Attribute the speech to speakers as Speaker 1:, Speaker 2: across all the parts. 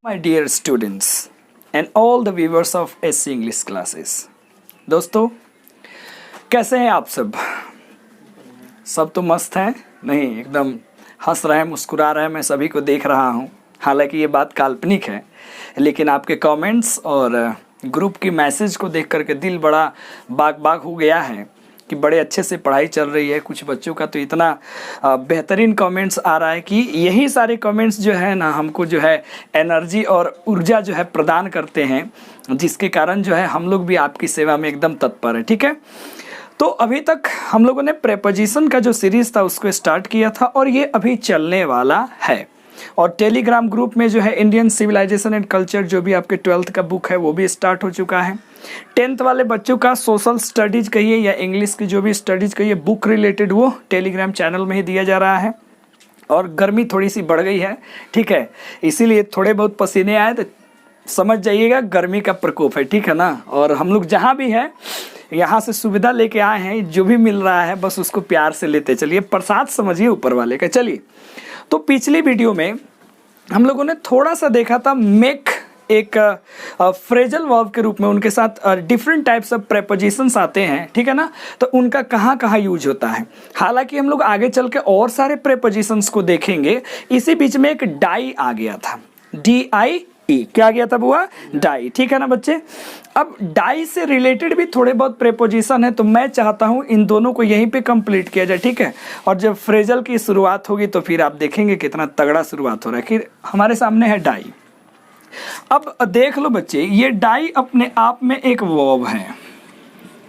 Speaker 1: My dear students and all the viewers of SC English classes, दोस्तों कैसे हैं आप सब तो मस्त हैं नहीं, एकदम हंस रहे हैं, मुस्कुरा रहे हैं। मैं सभी को देख रहा हूं, हालांकि ये बात काल्पनिक है, लेकिन आपके कमेंट्स और ग्रुप की मैसेज को देख करके दिल बड़ा बाग बाग हो गया है कि बड़े अच्छे से पढ़ाई चल रही है। कुछ बच्चों का तो इतना बेहतरीन कमेंट्स आ रहा है कि यही सारे कमेंट्स जो है ना हमको जो है एनर्जी और ऊर्जा जो है प्रदान करते हैं, जिसके कारण जो है हम लोग भी आपकी सेवा में एकदम तत्पर है। ठीक है, तो अभी तक हम लोगों ने प्रेपोजिशन का जो सीरीज़ था उसको स्टार्ट किया था और ये अभी चलने वाला है। और टेलीग्राम ग्रुप में जो है इंडियन सिविलाइजेशन एंड कल्चर जो भी आपके 12th का बुक है वो भी स्टार्ट हो चुका है। 10th वाले बच्चों का सोशल स्टडीज़ कहिए या इंग्लिश की जो भी स्टडीज़ कहिए बुक रिलेटेड वो टेलीग्राम चैनल में ही दिया जा रहा है। और गर्मी थोड़ी सी बढ़ गई है, ठीक है, इसीलिए थोड़े बहुत पसीने आए तो समझ जाइएगा गर्मी का प्रकोप है, ठीक है ना। और हम लोग जहाँ भी हैं यहाँ से सुविधा लेके आए हैं, जो भी मिल रहा है बस उसको प्यार से लेते चलिए, प्रसाद समझिए ऊपर वाले का। चलिए, तो पिछली वीडियो में हम लोगों ने थोड़ा सा देखा था मेक एक फ्रेजल वर्ब के रूप में, उनके साथ डिफरेंट टाइप्स ऑफ प्रेपोजिशंस आते हैं, ठीक है ना, तो उनका कहाँ कहाँ यूज होता है। हालांकि हम लोग आगे चल के और सारे प्रेपोजिशंस को देखेंगे। इसी बीच में एक डाई आ गया था, DIE, क्या आ गया था बुआ? डाई, ठीक है ना बच्चे। अब डाई से रिलेटेड भी थोड़े बहुत प्रेपोजिशन है, तो मैं चाहता हूं इन दोनों को यहीं पे कंप्लीट किया जाए, ठीक है। और जब फ्रेजल की शुरुआत होगी तो फिर आप देखेंगे कितना तगड़ा शुरुआत हो रहा है। कि हमारे सामने है डाई। अब देख लो बच्चे, ये डाई अपने आप में एक वर्ब है।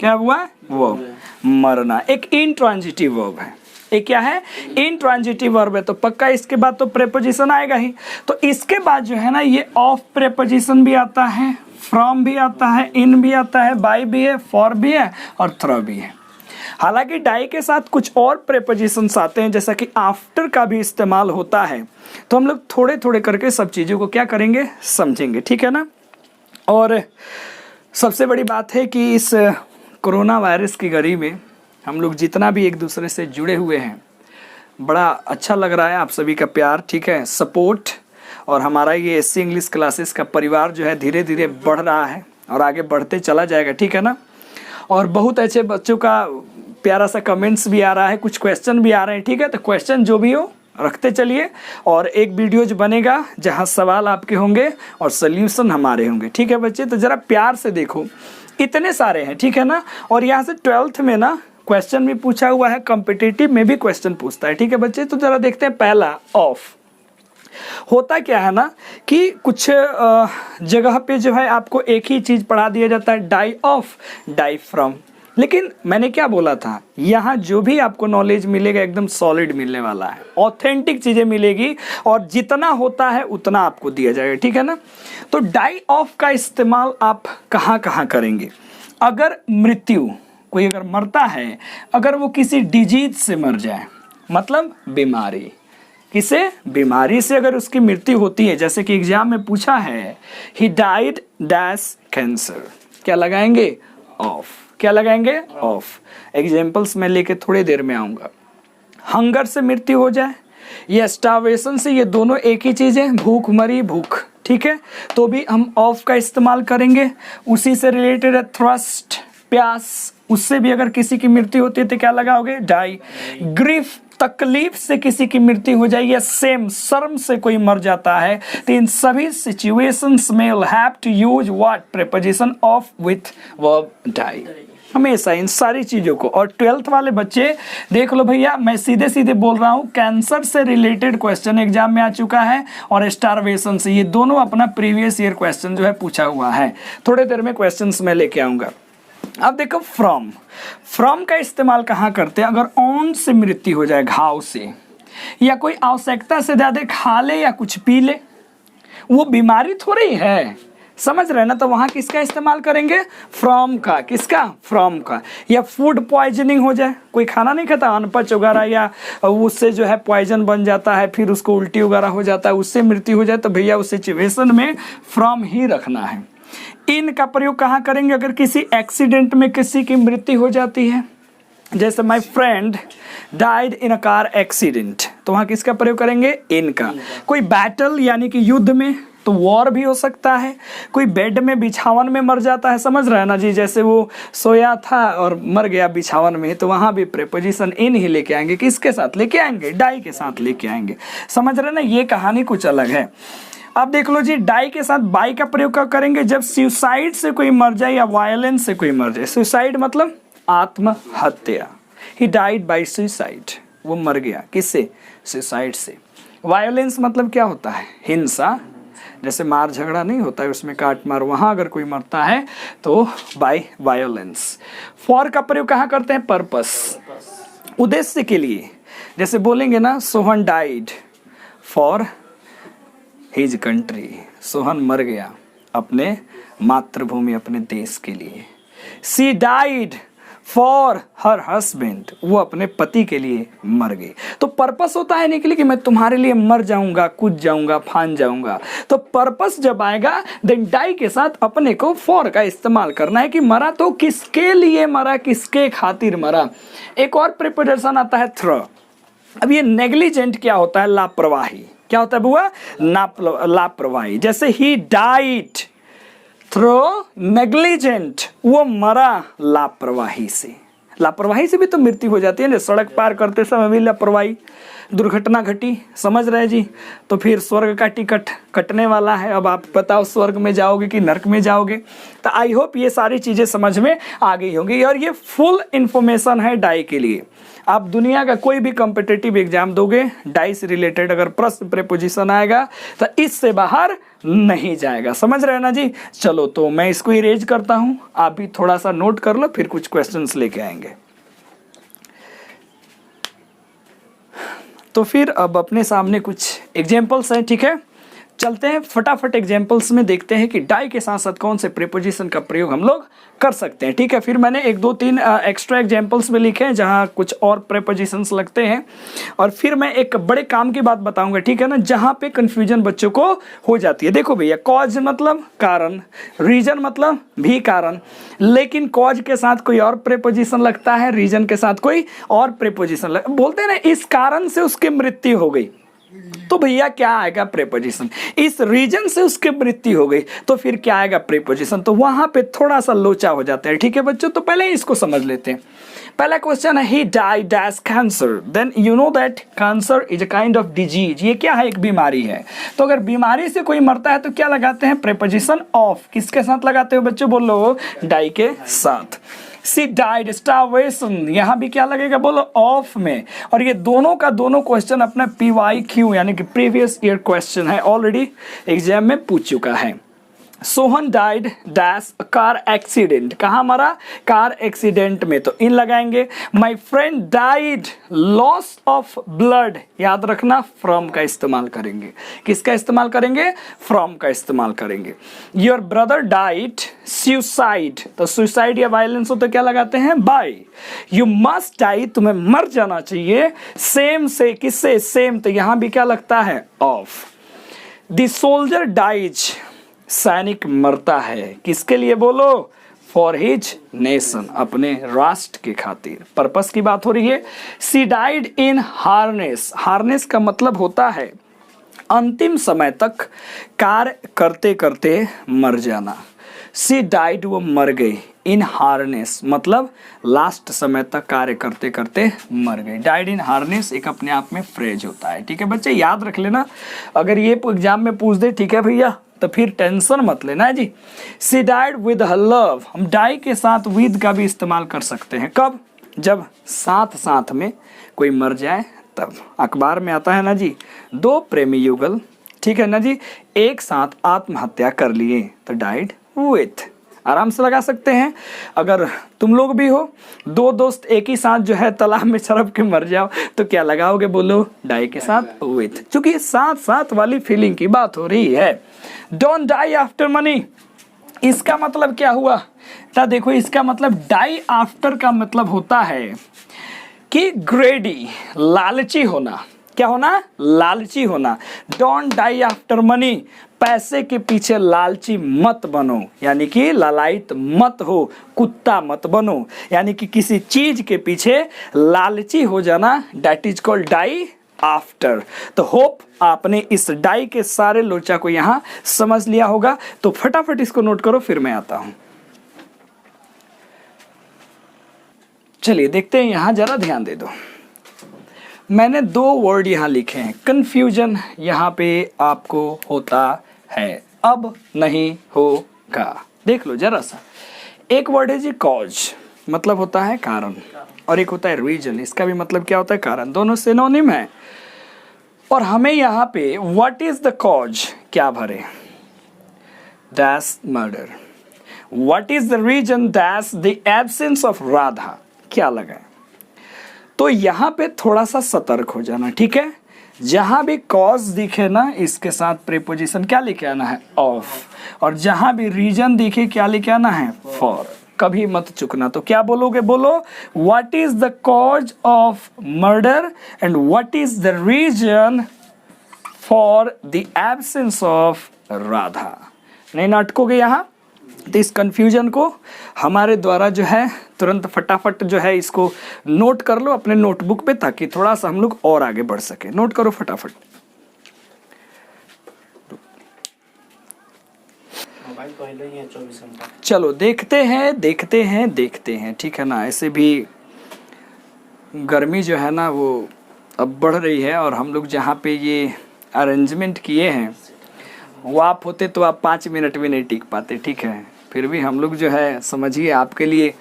Speaker 1: क्या हुआ? वर्ब, मरना, एक इंट्रांजिटिव वर्ब है। एक क्या है? इंट्रांजिटिव वर्ब है, तो पक्का इसके बाद तो प्रेपोजिशन आएगा ही। तो इसके बाद जो है ना ये ऑफ प्रेपोजिशन भी आता है, फ्रॉम भी आता है, इन भी आता है, बाय भी है, फॉर भी है और थ्रू भी है। हालांकि डाई के साथ कुछ और प्रेपोजिशंस आते हैं, जैसा कि आफ्टर का भी इस्तेमाल होता है। तो हम लोग थोड़े थोड़े करके सब चीज़ों को क्या करेंगे, समझेंगे, ठीक है ना। और सबसे बड़ी बात है कि इस कोरोना वायरस की घड़ी में हम लोग जितना भी एक दूसरे से जुड़े हुए हैं, बड़ा अच्छा लग रहा है आप सभी का प्यार, ठीक है, सपोर्ट। और हमारा ये SC इंग्लिश क्लासेस का परिवार जो है धीरे धीरे बढ़ रहा है और आगे बढ़ते चला जाएगा, ठीक है ना। और बहुत अच्छे बच्चों का प्यारा सा कमेंट्स भी आ रहा है, कुछ क्वेश्चन भी आ रहे हैं, ठीक है। तो क्वेश्चन जो भी हो रखते चलिए, और एक वीडियो जो बनेगा जहाँ सवाल आपके होंगे और सल्यूशन हमारे होंगे, ठीक है बच्चे। तो ज़रा प्यार से देखो, इतने सारे हैं, ठीक है ना। और यहाँ से 12th में ना क्वेश्चन भी पूछा हुआ है, कॉम्पिटिटिव में भी क्वेश्चन पूछता है, ठीक है बच्चे। तो जरा देखते हैं। पहला, ऑफ। होता क्या है ना कि कुछ जगह पे जो है आपको एक ही चीज पढ़ा दिया जाता है, डाई ऑफ, डाई फ्रॉम। लेकिन मैंने क्या बोला था, यहाँ जो भी आपको नॉलेज मिलेगा एकदम सॉलिड मिलने वाला है, ऑथेंटिक चीजें मिलेगी और जितना होता है उतना आपको दिया जाएगा, ठीक है ना। तो डाई ऑफ का इस्तेमाल आप कहाँ कहाँ करेंगे? अगर मृत्यु, कोई अगर मरता है, अगर वो किसी डिजीज से मर जाए, मतलब बीमारी, किसे? बीमारी से अगर उसकी मृत्यु होती है, जैसे कि एग्जाम में पूछा है, ही डाइड डैश कैंसर, क्या लगाएंगे? ऑफ। क्या लगाएंगे? ऑफ। एग्जाम्पल्स मैं लेके थोड़ी देर में आऊंगा। हंगर से मृत्यु हो जाए या स्टार्वेशन से, ये दोनों एक ही चीज है, भूख मरी, भूख, ठीक है, तो भी हम ऑफ का इस्तेमाल करेंगे। उसी से रिलेटेड है थ्रस्ट, प्यास, उससे भी अगर किसी की मृत्यु होती है तो क्या लगाओगे? डाई। ग्रीफ, तकलीफ से किसी की मृत्यु हो जाए, या सेम, शर्म से कोई मर जाता है, तो इन सभी सिचुएशंस में you'll have to use what? preposition of with verb die, हमेशा इन सारी चीजों को। और 12th वाले बच्चे देख लो भैया, मैं सीधे सीधे बोल रहा हूँ, कैंसर से रिलेटेड क्वेश्चन एग्जाम में आ चुका है और स्टारवेशन से, ये दोनों अपना प्रीवियस ईयर क्वेश्चन जो है पूछा हुआ है। थोड़े देर में क्वेश्चंस में लेके आऊंगा। अब देखो, फ्रॉम। फ्रॉम का इस्तेमाल कहाँ करते हैं? अगर ऑन से मृत्यु हो जाए, घाव से, या कोई आवश्यकता से ज्यादा खा ले या कुछ पी ले, वो बीमारी थोड़ी है, समझ रहे ना, तो वहां किसका इस्तेमाल करेंगे? फ्रॉम का। किसका? फ्रॉम का। या फूड पॉइजनिंग हो जाए, कोई खाना नहीं खाता, अनपच वगैरह, या उससे जो है पॉइजन बन जाता है, फिर उसको उल्टी वगैरह हो जाता है, उससे मृत्यु हो जाए, तो भैया उस सिचुएशन में फ्रॉम ही रखना है। इन का प्रयोग कहाँ करेंगे? अगर किसी एक्सीडेंट में किसी की मृत्यु हो जाती है, जैसे my friend died in a car accident, तो वहाँ किसका प्रयोग करेंगे? इन का। कोई बैटल यानी कि युद्ध में, तो वॉर भी हो सकता है, कोई बेड में बिछावन में मर जाता है, समझ रहे हैं ना जी, जैसे वो सोया था और मर गया बिछावन में, तो वहाँ भी प्रीपोजिशन इन ही लेके आएंगे, किसके साथ लेके आएंगे, डाई के साथ लेके आएंगे, समझ रहे ना, ये कहानी कुछ अलग है। अब देख लो जी, डाई के साथ बाई का प्रयोग कब करेंगे, जब सुसाइड से कोई मर जाए या वायलेंस से कोई मर जाए। सुसाइड मतलब आत्महत्या, ही डाइड बाय सुसाइड, वो मर गया किससे, सुसाइड से। वायलेंस मतलब क्या होता है, हिंसा, जैसे मार झगड़ा नहीं होता है उसमें काट मार, वहाँ अगर कोई मरता है तो बाय वायलेंस। फॉर का प्रयोग कहाँ करते हैं, पर्पस, उद्देश्य के लिए, जैसे बोलेंगे ना Sohan died for his country, Sohan मर गया अपने मातृभूमि अपने देश के लिए। She died for her husband, वो अपने पति के लिए मर गई। तो पर्पस होता है निकली कि मैं तुम्हारे लिए मर जाऊंगा, कूद जाऊंगा, फान जाऊंगा। तो पर्पस जब आएगा देन डाई के साथ अपने को फॉर का इस्तेमाल करना है कि मरा तो किसके लिए मरा, किसके खातिर मरा। एक और प्रीपोजिशन आता है थ्रो। अब ये नेग्लिजेंट क्या होता है, लापरवाही, क्या होता है बुआ, लापरवाही। जैसे ही डाइड थ्रो नेग्लिजेंट, वो मरा लापरवाही से। लापरवाही से भी तो मृत्यु हो जाती है ना, सड़क पार करते समय भी लापरवाही, दुर्घटना घटी, समझ रहे जी, तो फिर स्वर्ग का टिकट कटने वाला है। अब आप बताओ स्वर्ग में जाओगे कि नरक में जाओगे। तो आई होप ये सारी चीज़ें समझ में आ गई होंगी और ये फुल इंफॉर्मेशन है डाई के लिए। आप दुनिया का कोई भी कॉम्पिटिटिव एग्जाम दोगे, डाई से रिलेटेड अगर प्रश्न प्रीपोजिशन आएगा तो इससे बाहर नहीं जाएगा, समझ रहे हैं ना जी। चलो तो मैं इसको इरेज करता हूँ, आप भी थोड़ा सा नोट कर लो, फिर कुछ क्वेश्चंस लेके आएंगे। तो फिर अब अपने सामने कुछ एग्जाम्पल्स हैं, ठीक है, चलते हैं फटाफट एग्जाम्पल्स में, देखते हैं कि डाई के साथ साथ कौन से प्रीपोजिशन का प्रयोग हम लोग कर सकते हैं, ठीक है। फिर मैंने 1 2 3 एक्स्ट्रा एग्जाम्पल्स में लिखे हैं जहाँ कुछ और प्रीपोजिशंस लगते हैं, और फिर मैं एक बड़े काम की बात बताऊंगा, ठीक है ना, जहाँ पे कंफ्यूजन बच्चों को हो जाती है। देखो भैया, कॉज मतलब कारण, रीजन मतलब भी कारण, लेकिन कॉज के साथ कोई और प्रीपोजिशन लगता है, रीजन के साथ कोई और प्रीपोजिशन बोलते हैं ना, इस कारण से उसकी मृत्यु हो गई, तो भैया क्या आएगा प्रीपोजिशन। इस रीजन से उसकी मृत्यु हो गई तो फिर क्या आएगा प्रीपोजिशन। तो वहां पे थोड़ा सा लोचा हो जाता है, ठीक है बच्चों। तो पहले इसको समझ लेते हैं। पहला क्वेश्चन है, he died dash cancer, then you know that cancer is a kind of disease. ये क्या है, एक बीमारी है। तो अगर बीमारी से कोई मरता है तो क्या लगाते हैं, प्रीपोजिशन ऑफ। किसके साथ लगाते हो बच्चों, बोलो, डाई के साथ। सी डाइड स्टारवेशन, यहां भी क्या लगेगा, बोलो, ऑफ में। और ये दोनों का दोनों क्वेश्चन अपना PYQ यानी कि प्रीवियस ईयर क्वेश्चन है, ऑलरेडी एग्जाम में पूछ चुका है। Sohan died dash car accident, कहाँ मरा, कार एक्सीडेंट में, तो इन लगाएंगे। My friend died loss of blood, याद रखना फ्रॉम का इस्तेमाल करेंगे। किसका इस्तेमाल करेंगे, फ्रॉम का इस्तेमाल करेंगे। योर ब्रदर डाइड सुसाइड, तो सुसाइड या वायलेंस हो तो क्या लगाते हैं, बाय। यू मस्ट डाई, तुम्हें मर जाना चाहिए, सेम से, किससे, सेम, तो यहां भी क्या लगता है, ऑफ। द सोल्जर डाइज, सैनिक मरता है, किसके लिए, बोलो, फॉर हिज नेशन, अपने राष्ट्र के खातिर। पर्पस की बात हो रही है। She died in harness, harness का मतलब होता है अंतिम समय तक कार्य करते करते मर जाना। सी डाइड, वो मर गई, इन हार्नेस मतलब लास्ट समय तक कार्य करते करते मर गए। डाइड इन हार्नेस एक अपने आप में फ्रेज होता है, ठीक है बच्चे, याद रख लेना। अगर ये एग्जाम में पूछ दे, ठीक है भैया, तो फिर टेंशन मत लेना जी। She died with her love, हम डाई के साथ विद का भी इस्तेमाल कर सकते हैं, कब, जब साथ साथ में कोई मर जाए तब। अखबार में आता है ना जी, 2 प्रेमी युगल, ठीक है ना जी, एक साथ आत्महत्या कर लिए, तो डाइड विथ, आराम से लगा सकते हैं। अगर तुम लोग भी हो, 2 दोस्त एक ही साथ जो है तालाब में छड़प के मर जाओ, तो क्या लगाओगे, बोलो, डाई के साथ विथ, क्योंकि साथ साथ वाली फीलिंग की बात हो रही है। डोंट डाई आफ्टर मनी, इसका मतलब क्या हुआ, तो देखो, इसका मतलब डाई आफ्टर का मतलब होता है कि ग्रेडी, लालची होना। क्या होना, लालची होना। डोंट डाई आफ्टर मनी, पैसे के पीछे लालची मत बनो, यानी कि लालायित मत हो, कुत्ता मत बनो, यानी कि किसी चीज के पीछे लालची हो जाना, that is called die after. तो होप आपने इस डाई के सारे लोचा को यहां समझ लिया होगा। तो फटाफट इसको नोट करो, फिर मैं आता हूं। चलिए देखते हैं, यहां जरा ध्यान दे दो। मैंने 2 वर्ड यहां लिखे हैं। कंफ्यूजन यहां पे आपको होता है, अब नहीं होगा। देख लो जरा सा। एक वर्ड है जी कॉज, मतलब होता है कारण, और एक होता है रीजन, इसका भी मतलब क्या होता है कारण। दोनों सिनोनिम है। और हमें यहाँ पे व्हाट इज द कॉज क्या भरे, that's murder. What is the reason, that's the absence of Radha, क्या लगाए। तो यहाँ पे थोड़ा सा सतर्क हो जाना, ठीक है। जहां भी कॉज दिखे ना, इसके साथ प्रीपोजिशन क्या लेके आना है, ऑफ। और जहां भी रीजन दिखे क्या लेके आना है, फॉर। कभी मत चुकना। तो क्या बोलोगे, बोलो what is the cause of murder and what is the reason for the absence of Radha. नहीं नाटकोगे यहां। तो इस कंफ्यूजन को हमारे द्वारा जो है तुरंत फटाफट जो है इसको नोट कर लो अपने नोटबुक पे, ताकि थोड़ा सा हम लोग और आगे बढ़ सके। नोट करो फटाफट।
Speaker 2: मोबाइल पहले ही है 24 घंटा।
Speaker 1: चलो देखते हैं, ठीक है ना। ऐसे भी गर्मी जो है ना वो अब बढ़ रही है, और हम लोग जहाँ पे ये अरेंजमेंट किए हैं वो आप होते तो आप 5 मिनट भी नहीं टिक पाते, ठीक है। फिर भी हम लोग जो है समझिए आपके लिए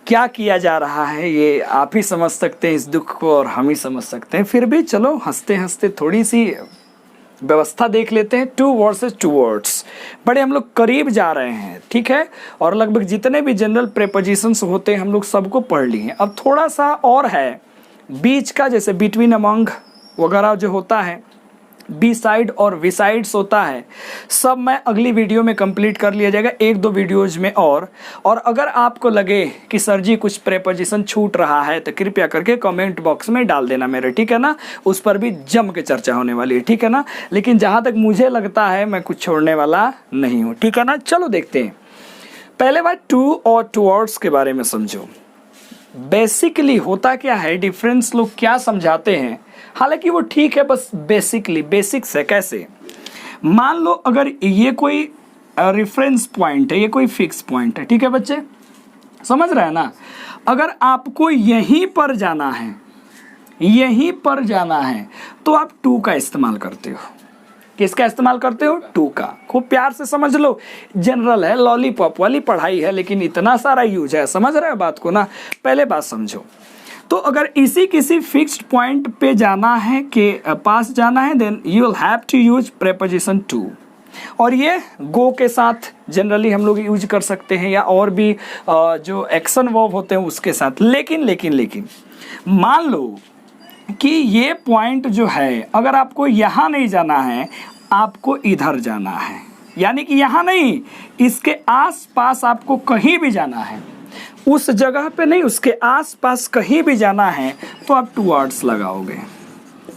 Speaker 1: क्या किया जा रहा है ये आप ही समझ सकते हैं इस दुख को, और हम ही समझ सकते हैं। फिर भी चलो हंसते हंसते थोड़ी सी व्यवस्था देख लेते हैं। 2 वर्सेस 2 वर्ड्स, बड़े हम लोग करीब जा रहे हैं, ठीक है। और लगभग जितने भी जनरल प्रेपोजिशंस होते हैं हम लोग सबको पढ़ लिए हैं। अब थोड़ा सा और है बीच का, जैसे बिटवीन, अमंग वगैरह जो होता है, बी साइड और वी साइड्स होता है, सब मैं अगली वीडियो में कंप्लीट कर लिया जाएगा, 1-2 वीडियोज में। और अगर आपको लगे कि सर जी कुछ प्रेपोजिशन छूट रहा है तो कृपया करके कमेंट बॉक्स में डाल देना मेरे, ठीक है ना। उस पर भी जम के चर्चा होने वाली है, ठीक है ना। लेकिन जहाँ तक मुझे लगता है मैं कुछ छोड़ने वाला नहीं हूँ, ठीक है ना। चलो देखते हैं। पहले बात टू और टुवर्ड्स के बारे में समझो। बेसिकली होता क्या है, डिफरेंस लोग क्या समझाते हैं, हालांकि वो ठीक है, बस बेसिकली बेसिक्स है। कैसे, मान लो अगर ये कोई रेफरेंस पॉइंट है, ये कोई फिक्स पॉइंट है, ठीक है बच्चे, समझ रहे हैं ना। अगर आपको यहीं पर जाना है, यहीं पर जाना है, तो आप टू का इस्तेमाल करते हो। किसका इस्तेमाल करते हो, टू का। खूब प्यार से समझ लो, जनरल है, लॉलीपॉप वाली पढ़ाई है, लेकिन इतना सारा यूज है, समझ रहे हो बात को ना। पहले बात समझो। तो अगर इसी किसी फिक्स्ड पॉइंट पे जाना है, के पास जाना है, then you will have to use preposition to. और ये गो के साथ जनरली हम लोग यूज कर सकते हैं, या और भी जो एक्शन वर्ब होते हैं उसके साथ। लेकिन मान लो कि ये पॉइंट जो है, अगर आपको यहाँ नहीं जाना है, आपको इधर जाना है, यानी कि यहाँ नहीं, इसके आसपास आपको कहीं भी जाना है, उस जगह पे नहीं, उसके आसपास कहीं भी जाना है, तो आप टुवर्ड्स लगाओगे।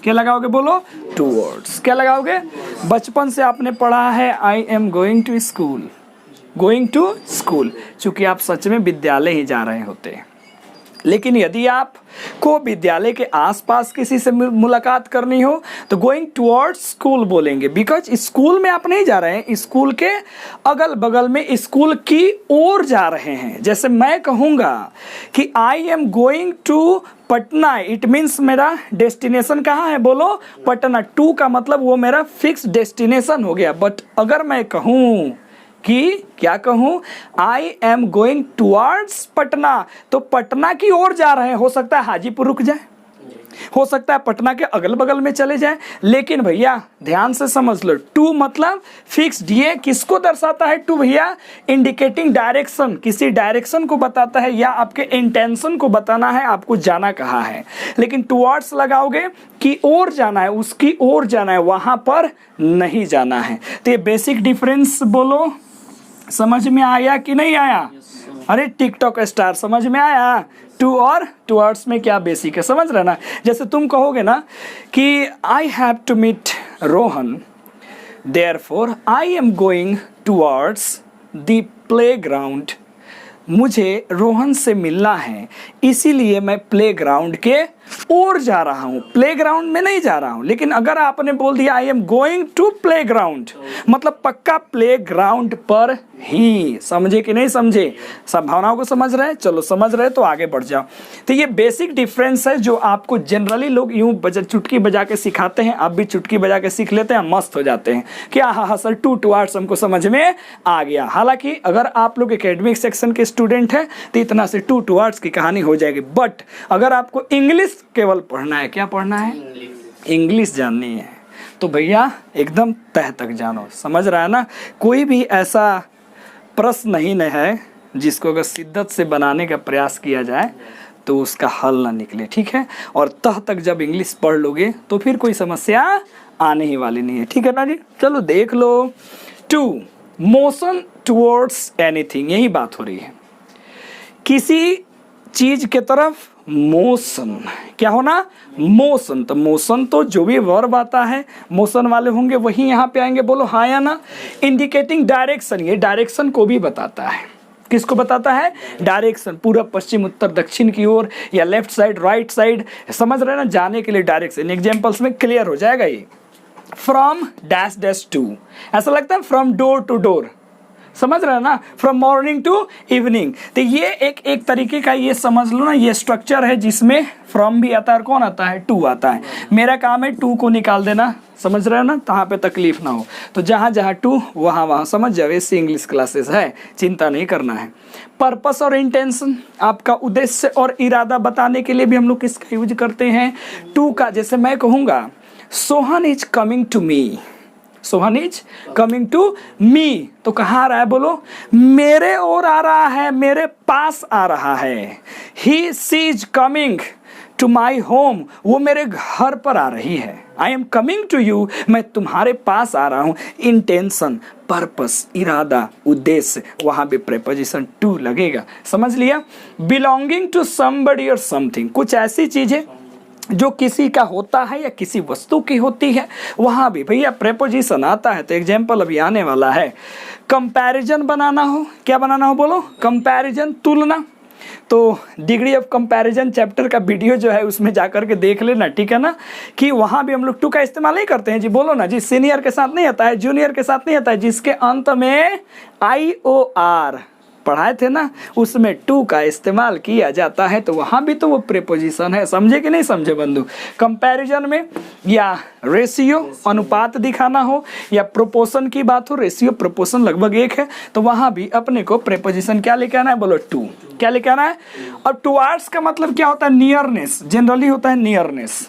Speaker 1: क्या लगाओगे, बोलो, टुवर्ड्स। क्या लगाओगे, बचपन से आपने पढ़ा है I am going to school, going to school, चूंकि आप सच में विद्यालय ही जा रहे होते हैं। लेकिन यदि आपको विद्यालय के आसपास किसी से मुलाकात करनी हो तो गोइंग टुवर्ड्स स्कूल बोलेंगे, बिकॉज स्कूल में आप नहीं जा रहे हैं, स्कूल के अगल बगल में स्कूल की ओर जा रहे हैं। जैसे मैं कहूँगा कि I am going to Patna, it means मेरा डेस्टिनेशन कहाँ है, बोलो, पटना। टू का मतलब वो मेरा फिक्स डेस्टिनेशन हो गया। बट अगर मैं कहूँ कि क्या कहूँ, आई एम गोइंग टुवर्ड्स पटना, तो पटना की ओर जा रहे हैं। हो सकता है हाजीपुर रुक जाए, हो सकता है पटना के अगल बगल में चले जाए, लेकिन भैया ध्यान से समझ लो, टू मतलब फिक्स्ड। ये किसको दर्शाता है टू भैया, इंडिकेटिंग डायरेक्शन, किसी डायरेक्शन को बताता है, या आपके इंटेंशन को बताना है आपको जाना कहाँ है। लेकिन टुवर्ड्स लगाओगे कि ओर जाना है, उसकी ओर जाना है, वहां पर नहीं जाना है। तो ये बेसिक डिफरेंस बोलो, समझ में आया कि नहीं आया? अरे टिकटॉक स्टार, समझ में आया? टू और टुवर्ड्स में क्या बेसिक है, समझ रहे ना। जैसे तुम कहोगे ना कि I have to meet Rohan, therefore I am going towards the playground. मुझे रोहन से मिलना है, इसीलिए मैं प्लेग्राउंड के और जा रहा हूँ, प्लेग्राउंड में नहीं जा रहा हूँ। लेकिन अगर आपने बोल दिया I am going to playground, मतलब पक्का प्लेग्राउंड पर ही। समझे कि नहीं समझे? संभावनाओं को समझ रहे हैं? चलो समझ रहे तो आगे बढ़ जाओ। तो ये बेसिक डिफरेंस है जो आपको जनरली लोग यूं चुटकी बजा के सिखाते हैं। आप भी चुटकी बजा के सीख लेते हैं, मस्त हो जाते हैं कि हाँ सर 2 टुवर्ड्स हमको समझ में आ गया। हालांकि अगर आप लोग एकेडमिक सेक्शन के स्टूडेंट हैं तो इतना से 2 टुवर्ड्स की कहानी हो जाएगी। बट अगर आपको इंग्लिश केवल पढ़ना है, क्या पढ़ना है? इंग्लिश जाननी है तो भैया एकदम तह तक जानो। समझ रहा है ना? कोई भी ऐसा प्रश्न नहीं है जिसको अगर शिद्दत से बनाने का प्रयास किया जाए तो उसका हल ना निकले, ठीक है? और तह तक जब इंग्लिश पढ़ लोगे तो फिर कोई समस्या आने ही वाली नहीं है, ठीक है ना जी? चलो देख लो। 2 मोशन टुवर्ड्स एनीथिंग, यही बात हो रही है। किसी चीज के तरफ मोशन, क्या होना? मोशन। तो मोशन तो जो भी वर्ब आता है मोशन वाले होंगे वही यहाँ पे आएंगे। बोलो हाँ या ना? इंडिकेटिंग डायरेक्शन, ये डायरेक्शन को भी बताता है। किसको बताता है? डायरेक्शन, पूरब पश्चिम उत्तर दक्षिण की ओर, या लेफ्ट साइड राइट साइड। समझ रहे हैं ना? जाने के लिए डायरेक्शन। एग्जांपल्स में क्लियर हो जाएगा ये। फ्रॉम डैश डैश टू, ऐसा लगता है फ्रॉम डोर टू डोर। समझ रहे हैं ना? From morning to evening. तो ये एक तरीके का ये समझ लो ना, ये स्ट्रक्चर है जिसमें फ्रॉम भी आता है और कौन आता है? टू आता है। मेरा काम है टू को निकाल देना। समझ रहे हो ना? तहाँ पे तकलीफ ना हो। तो जहाँ जहाँ टू वहाँ समझ जाओ। ऐसी इंग्लिश क्लासेस है, चिंता नहीं करना है। पर्पस और इंटेंशन, आपका उद्देश्य और इरादा बताने के लिए भी हम लोग किसका यूज करते हैं? टू का। जैसे मैं कहूँगा Sohan is coming to me, Sohan is coming to me, तो कहाँ आ रहा है? बोलो मेरे ओर आ रहा है, मेरे पास आ रहा है। He she is coming to my home, वो मेरे घर पर आ रही है। I am coming to you, मैं तुम्हारे पास आ रहा हूँ। इंटेंशन, पर्पस, इरादा, उद्देश्य, वहाँ भी प्रेपोजिशन टू लगेगा। समझ लिया? बिलोंगिंग टू समबडी और समथिंग, कुछ ऐसी चीजें जो किसी का होता है या किसी वस्तु की होती है, वहाँ भी भैया प्रेपोजिशन आता है। तो एग्जाम्पल अभी आने वाला है। कंपैरिजन बनाना हो, क्या बनाना हो? बोलो कंपैरिजन, तुलना। तो डिग्री ऑफ कंपैरिजन चैप्टर का वीडियो जो है उसमें जाकर के देख लेना, ठीक है ना? कि वहाँ भी हम लोग टू का इस्तेमाल नहीं करते हैं जी। बोलो ना जी, सीनियर के साथ नहीं आता है, जूनियर के साथ नहीं आता है, जिसके अंत में IOR पढ़ाए थे ना, उसमें टू का इस्तेमाल किया जाता है। तो वहाँ भी तो वो प्रेपोजिशन है। समझे कि नहीं समझे बंधु? कंपैरिजन में या रेशियो, अनुपात दिखाना हो, या प्रोपोर्शन की बात हो, रेशियो प्रोपोर्शन लगभग एक है, तो वहाँ भी अपने को प्रेपोजिशन क्या लेके आना है? बोलो टू। क्या लेके आना है? और टुवर्ड्स का मतलब क्या होता है? नियरनेस, जनरली होता है नियरनेस।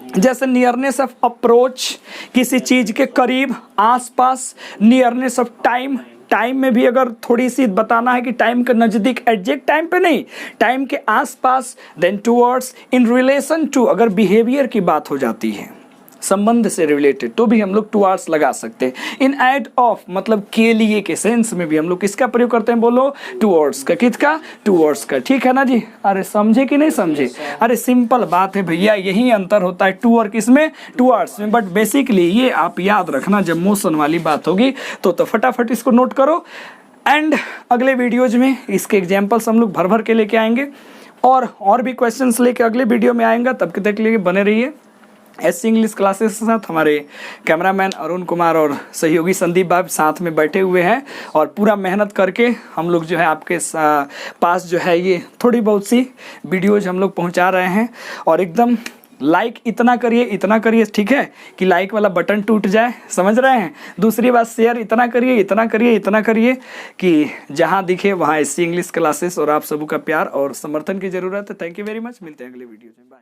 Speaker 1: जैसे नियरनेस ऑफ अप्रोच, किसी चीज के करीब, आसपास। नियरनेस ऑफ टाइम, टाइम में भी अगर थोड़ी सी बताना है कि टाइम के नज़दीक, एग्जैक्ट टाइम पे नहीं, टाइम के आसपास। Then towards, in relation to, अगर बिहेवियर की बात हो जाती है, संबंध से रिलेटेड, तो भी हम लोग टुवर्ड्स लगा सकते हैं। इन एड ऑफ, मतलब के लिए के सेंस में भी हम लोग किसका प्रयोग करते हैं? बोलो टुवर्ड्स का। किसका? टुवर्ड्स का। ठीक है ना जी? अरे समझे कि नहीं समझे? अरे सिंपल बात है भैया, यही अंतर होता है टू और किसमें? टुवर्ड्स में। बट बेसिकली ये आप याद रखना, जब मोशन वाली बात होगी तो फटाफट इसको नोट करो। एंड अगले वीडियोज में इसके एग्जाम्पल्स हम लोग भर भर के लेके आएंगे, और भी क्वेश्चंस लेके अगले वीडियो में आएंगे। तब तक के लिए बने रहिए SC इंग्लिश क्लासेस के साथ। हमारे कैमरामैन अरुण कुमार और सहयोगी संदीप बाब साथ में बैठे हुए हैं, और पूरा मेहनत करके हम लोग जो है आपके पास जो है ये थोड़ी बहुत सी वीडियोज हम लोग पहुंचा रहे हैं। और एकदम लाइक इतना करिए, ठीक है? कि लाइक वाला बटन टूट जाए। समझ रहे हैं? दूसरी बात, शेयर इतना करिए कि जहां दिखे वहां SC इंग्लिश क्लासेस और आप सबों का प्यार और समर्थन की जरूरत है। Thank you very much. मिलते हैं अगले वीडियो में। बाय।